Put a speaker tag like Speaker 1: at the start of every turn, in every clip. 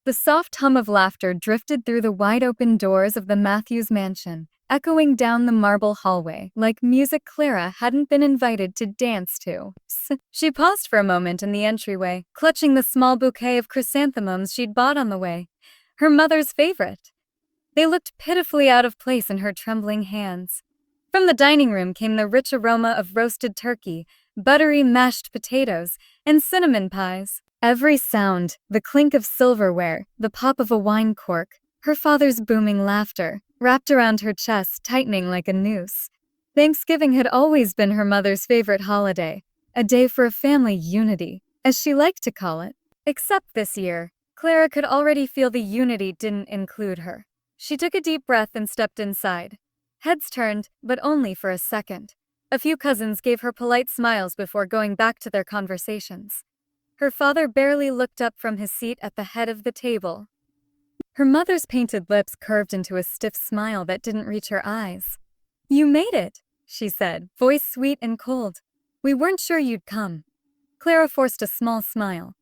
Speaker 1: The soft hum of laughter drifted through the wide-open doors of the Matthews mansion, echoing down the marble hallway like music Clara hadn't been invited to dance to. She paused for a moment in the entryway, clutching the small bouquet of chrysanthemums she'd bought on the way, her mother's favorite. They looked pitifully out of place in her trembling hands. From the dining room came the rich aroma of roasted turkey, buttery mashed potatoes, and cinnamon pies. Every sound, the clink of silverware, the pop of a wine cork, her father's booming laughter, wrapped around her chest, tightening like a noose. Thanksgiving had always been her mother's favorite holiday, a day for a family unity, as she liked to call it. Except this year, Clara could already feel the unity didn't include her. She took a deep breath and stepped inside. Heads turned, but only for a second. A few cousins gave her polite smiles before going back to their conversations. Her father barely looked up from his seat at the head of the table. Her mother's painted lips curved into a stiff smile that didn't reach her eyes. "You made it," she said, voice sweet and cold. "We weren't sure you'd come." Clara forced a small smile.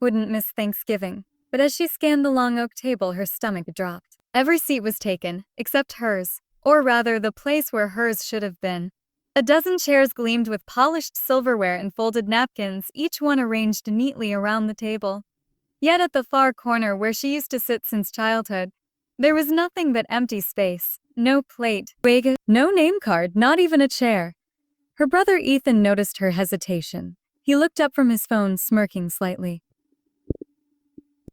Speaker 1: Wouldn't miss Thanksgiving, but as she scanned the long oak table, her stomach dropped. Every seat was taken, except hers, or rather the place where hers should have been. A dozen chairs gleamed with polished silverware and folded napkins, each one arranged neatly around the table. Yet at the far corner where she used to sit since childhood, there was nothing but empty space. No plate, no name card, not even a chair. Her brother Ethan noticed her hesitation. He looked up from his phone, smirking slightly.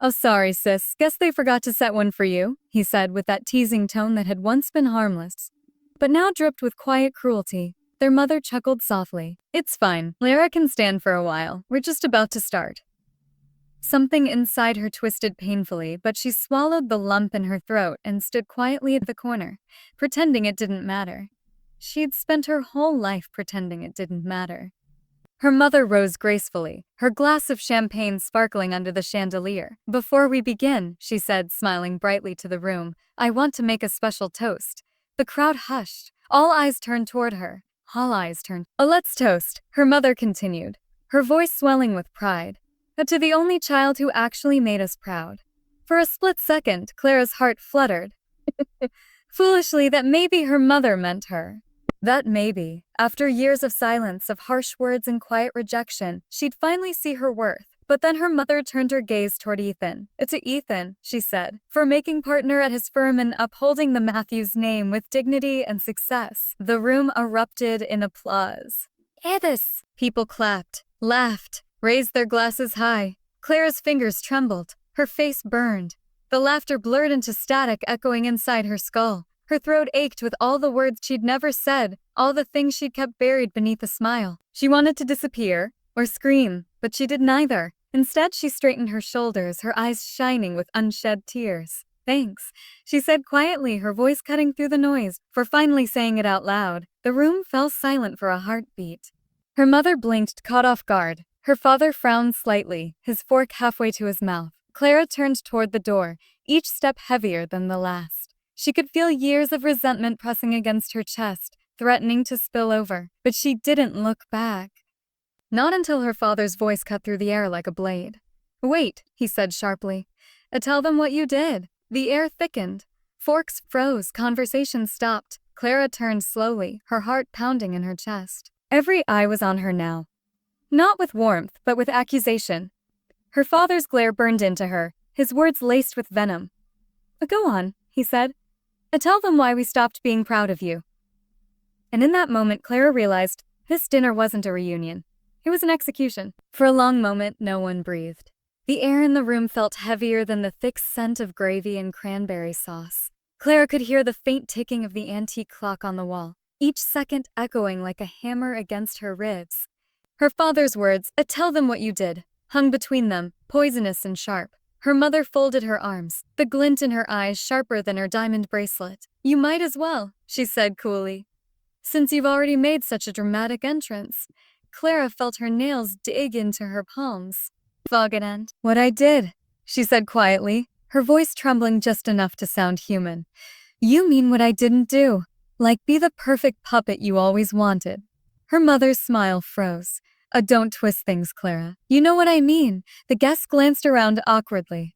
Speaker 1: "Oh, sorry, sis. Guess they forgot to set one for you," he said with that teasing tone that had once been harmless, but now dripped with quiet cruelty. Their mother chuckled softly. "It's fine. Clara can stand for a while. We're just about to start." Something inside her twisted painfully, but she swallowed the lump in her throat and stood quietly at the corner, pretending it didn't matter. She'd spent her whole life pretending it didn't matter. Her mother rose gracefully, her glass of champagne sparkling under the chandelier. "Before we begin," she said, smiling brightly to the room, "I want to make a special toast." The crowd hushed. All eyes turned toward her. "Oh, let's toast," her mother continued, her voice swelling with pride. "To the only child who actually made us proud." For a split second, Clara's heart fluttered. Foolishly, that maybe her mother meant her. That maybe, after years of silence, of harsh words and quiet rejection, she'd finally see her worth. But then her mother turned her gaze toward Ethan. "To Ethan," she said, "for making partner at his firm and upholding the Matthews name with dignity and success." The room erupted in applause. "Edis!" People clapped, laughed, raised their glasses high. Clara's fingers trembled. Her face burned. The laughter blurred into static echoing inside her skull. Her throat ached with all the words she'd never said, all the things she'd kept buried beneath a smile. She wanted to disappear, or scream, but she did neither. Instead, she straightened her shoulders, her eyes shining with unshed tears. "Thanks," she said quietly, her voice cutting through the noise, for finally saying it out loud. The room fell silent for a heartbeat. Her mother blinked, caught off guard. Her father frowned slightly, his fork halfway to his mouth. Clara turned toward the door, each step heavier than the last. She could feel years of resentment pressing against her chest, threatening to spill over, but she didn't look back. Not until her father's voice cut through the air like a blade. "Wait," he said sharply. "Tell them what you did." The air thickened. Forks froze, conversation stopped. Clara turned slowly, her heart pounding in her chest. Every eye was on her now. Not with warmth, but with accusation. Her father's glare burned into her, his words laced with venom. "Go on," he said. "Tell them why we stopped being proud of you." And in that moment, Clara realized this dinner wasn't a reunion. It was an execution. For a long moment, no one breathed. The air in the room felt heavier than the thick scent of gravy and cranberry sauce. Clara could hear the faint ticking of the antique clock on the wall, each second echoing like a hammer against her ribs. Her father's words, "Tell them what you did," hung between them, poisonous and sharp. Her mother folded her arms, the glint in her eyes sharper than her diamond bracelet. "You might as well," she said coolly, "since you've already made such a dramatic entrance." Clara felt her nails dig into her palms. "Fogadent." "What I did," she said quietly, her voice trembling just enough to sound human. "You mean what I didn't do. Like be the perfect puppet you always wanted." Her mother's smile froze. Don't twist things, Clara. You know what I mean." The guests glanced around awkwardly.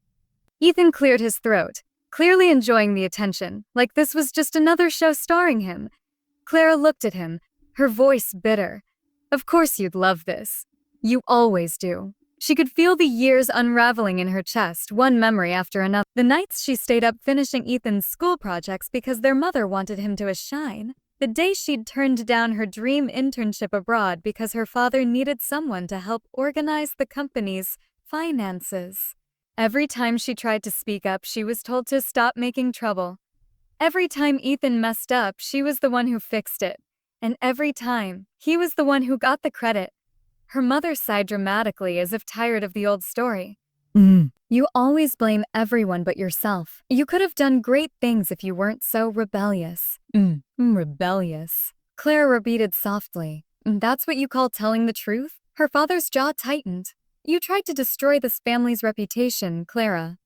Speaker 1: Ethan cleared his throat, clearly enjoying the attention, like this was just another show starring him. Clara looked at him, her voice bitter. Of course you'd love this. You always do. She could feel the years unraveling in her chest, one memory after another. The nights she stayed up finishing Ethan's school projects because their mother wanted him to shine. The day she'd turned down her dream internship abroad because her father needed someone to help organize the company's finances. Every time she tried to speak up, she was told to stop making trouble. Every time Ethan messed up, she was the one who fixed it. And every time, he was the one who got the credit. Her mother sighed dramatically as if tired of the old story. You always blame everyone but yourself. You could have done great things if you weren't so rebellious. Rebellious. Clara repeated softly. That's what you call telling the truth? Her father's jaw tightened. You tried to destroy this family's reputation, Clara.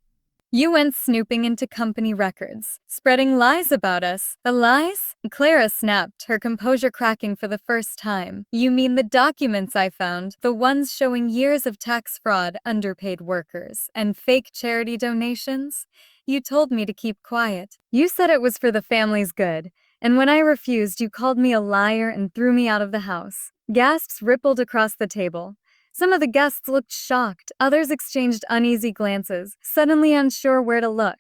Speaker 1: You went snooping into company records, spreading lies about us. The lies? Clara snapped, her composure cracking for the first time. You mean the documents I found, the ones showing years of tax fraud, underpaid workers, and fake charity donations? You told me to keep quiet. You said it was for the family's good, and when I refused, you called me a liar and threw me out of the house. Gasps rippled across the table. Some of the guests looked shocked, others exchanged uneasy glances, suddenly unsure where to look.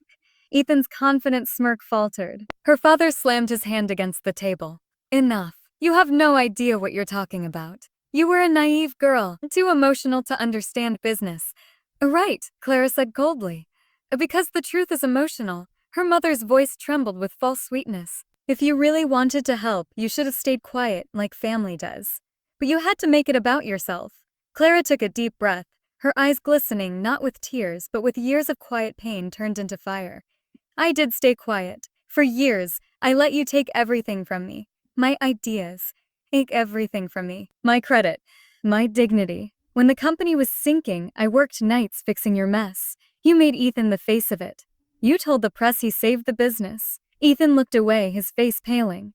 Speaker 1: Ethan's confident smirk faltered. Her father slammed his hand against the table. Enough. You have no idea what you're talking about. You were a naive girl, too emotional to understand business. Right, Clara said coldly. Because the truth is emotional. Her mother's voice trembled with false sweetness. If you really wanted to help, you should have stayed quiet, like family does. But you had to make it about yourself. Clara took a deep breath, her eyes glistening not with tears but with years of quiet pain turned into fire. I did stay quiet. For years, I let you take everything from me. My ideas. Take everything from me. My credit. My dignity. When the company was sinking, I worked nights fixing your mess. You made Ethan the face of it. You told the press he saved the business. Ethan looked away, his face paling.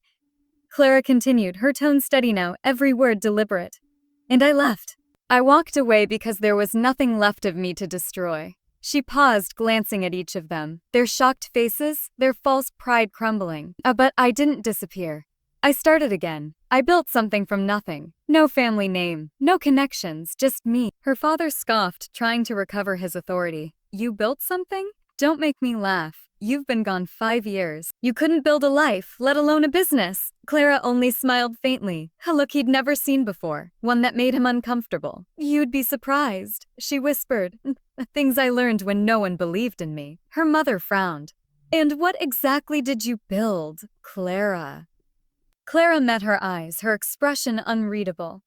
Speaker 1: Clara continued, her tone steady now, every word deliberate. And I left. I walked away because there was nothing left of me to destroy. She paused, glancing at each of them, their shocked faces, their false pride crumbling. But I didn't disappear. I started again. I built something from nothing. No family name, no connections, just me. Her father scoffed, trying to recover his authority. You built something? Don't make me laugh. You've been gone 5 years. You couldn't build a life, let alone a business. Clara only smiled faintly, a look he'd never seen before, one that made him uncomfortable. You'd be surprised, she whispered. Things I learned when no one believed in me. Her mother frowned. And what exactly did you build, Clara? Clara met her eyes, her expression unreadable.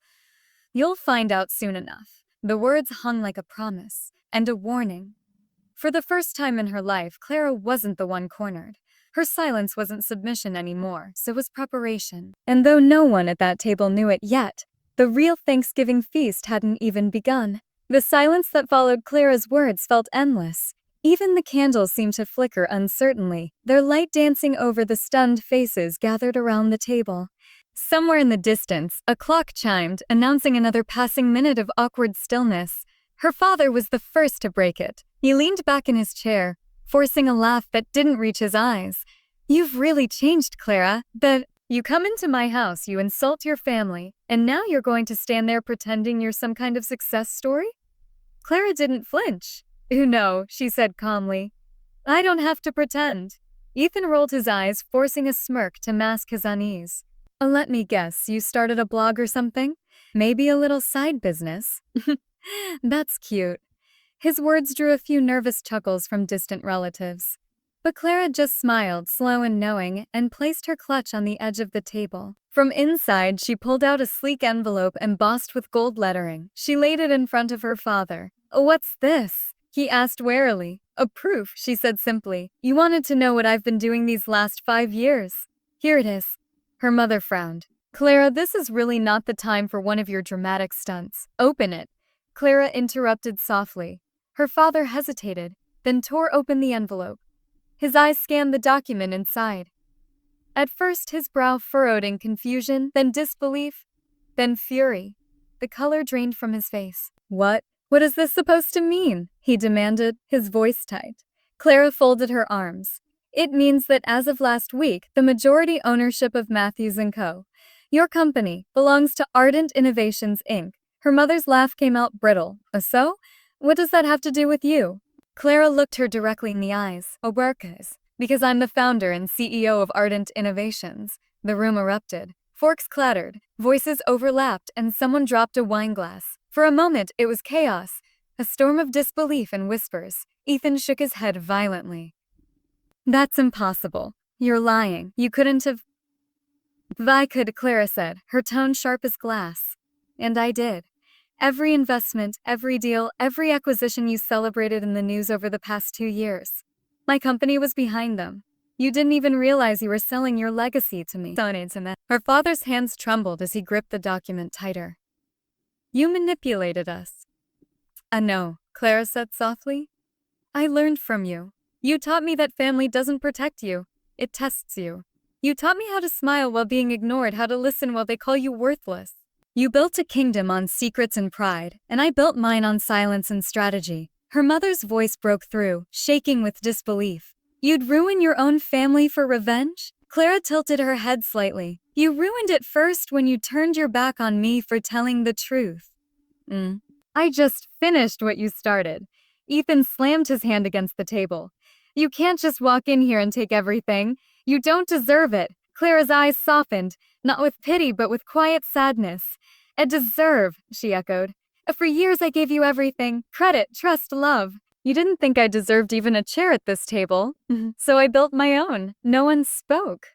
Speaker 1: You'll find out soon enough. The words hung like a promise and a warning. For the first time in her life, Clara wasn't the one cornered. Her silence wasn't submission anymore, so was preparation. And though no one at that table knew it yet, the real Thanksgiving feast hadn't even begun. The silence that followed Clara's words felt endless. Even the candles seemed to flicker uncertainly, their light dancing over the stunned faces gathered around the table. Somewhere in the distance, a clock chimed, announcing another passing minute of awkward stillness. Her father was the first to break it. He leaned back in his chair, forcing a laugh that didn't reach his eyes. You've really changed, Clara. But you come into my house, you insult your family, and now you're going to stand there pretending you're some kind of success story? Clara didn't flinch. No, she said calmly. I don't have to pretend. Ethan rolled his eyes, forcing a smirk to mask his unease. Let me guess, you started a blog or something? Maybe a little side business? That's cute. His words drew a few nervous chuckles from distant relatives. But Clara just smiled, slow and knowing, and placed her clutch on the edge of the table. From inside, she pulled out a sleek envelope embossed with gold lettering. She laid it in front of her father. What's this? He asked warily. A proof, she said simply. You wanted to know what I've been doing these last 5 years. Here it is. Her mother frowned. Clara, this is really not the time for one of your dramatic stunts. Open it. Clara interrupted softly. Her father hesitated, then tore open the envelope. His eyes scanned the document inside. At first, his brow furrowed in confusion, then disbelief, then fury. The color drained from his face. What is this supposed to mean? He demanded, his voice tight. Clara folded her arms. It means that as of last week, the majority ownership of Matthews & Co. Your company belongs to Ardent Innovations, Inc. Her mother's laugh came out brittle. So? What does that have to do with you? Clara looked her directly in the eyes. Workers. Because I'm the founder and CEO of Ardent Innovations. The room erupted. Forks clattered, voices overlapped, and someone dropped a wine glass. For a moment, it was chaos. A storm of disbelief and whispers. Ethan shook his head violently. That's impossible. You're lying. You couldn't have. I could, Clara said, her tone sharp as glass. And I did. Every investment, every deal, every acquisition you celebrated in the news over the past 2 years. My company was behind them. You didn't even realize you were selling your legacy to me. Her father's hands trembled as he gripped the document tighter. You manipulated us. No, Clara said softly. I learned from you. You taught me that family doesn't protect you. It tests you. You taught me how to smile while being ignored, how to listen while they call you worthless. You built a kingdom on secrets and pride, and I built mine on silence and strategy. Her mother's voice broke through, shaking with disbelief. You'd ruin your own family for revenge? Clara tilted her head slightly. You ruined it first when you turned your back on me for telling the truth. I just finished what you started. Ethan slammed his hand against the table. You can't just walk in here and take everything. You don't deserve it. Clara's eyes softened, not with pity but with quiet sadness. A deserve, she echoed. For years I gave you everything. Credit, trust, love. You didn't think I deserved even a chair at this table. So I built my own. No one spoke.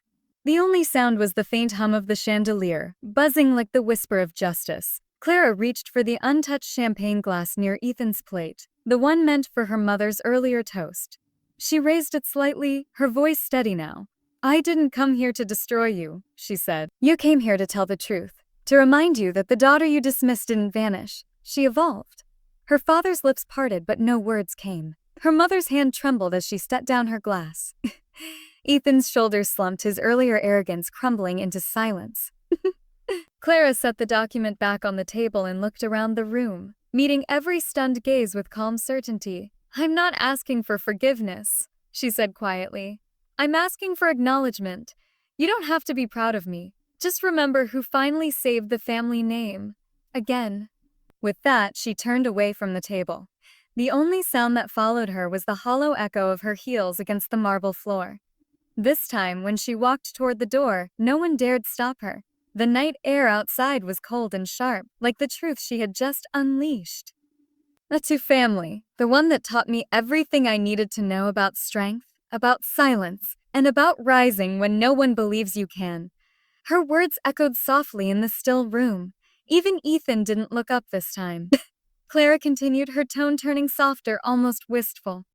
Speaker 1: The only sound was the faint hum of the chandelier, buzzing like the whisper of justice. Clara reached for the untouched champagne glass near Ethan's plate, the one meant for her mother's earlier toast. She raised it slightly, her voice steady now. I didn't come here to destroy you, she said. You came here to tell the truth, to remind you that the daughter you dismissed didn't vanish. She evolved. Her father's lips parted, but no words came. Her mother's hand trembled as she set down her glass. Ethan's shoulders slumped, his earlier arrogance crumbling into silence. Clara set the document back on the table and looked around the room, meeting every stunned gaze with calm certainty. I'm not asking for forgiveness, she said quietly. I'm asking for acknowledgement. You don't have to be proud of me. Just remember who finally saved the family name. Again. With that, she turned away from the table. The only sound that followed her was the hollow echo of her heels against the marble floor. This time, when she walked toward the door, no one dared stop her. The night air outside was cold and sharp, like the truth she had just unleashed. To family, the one that taught me everything I needed to know about strength, about silence, and about rising when no one believes you can. Her words echoed softly in the still room. Even Ethan didn't look up this time. Clara continued, her tone turning softer, almost wistful.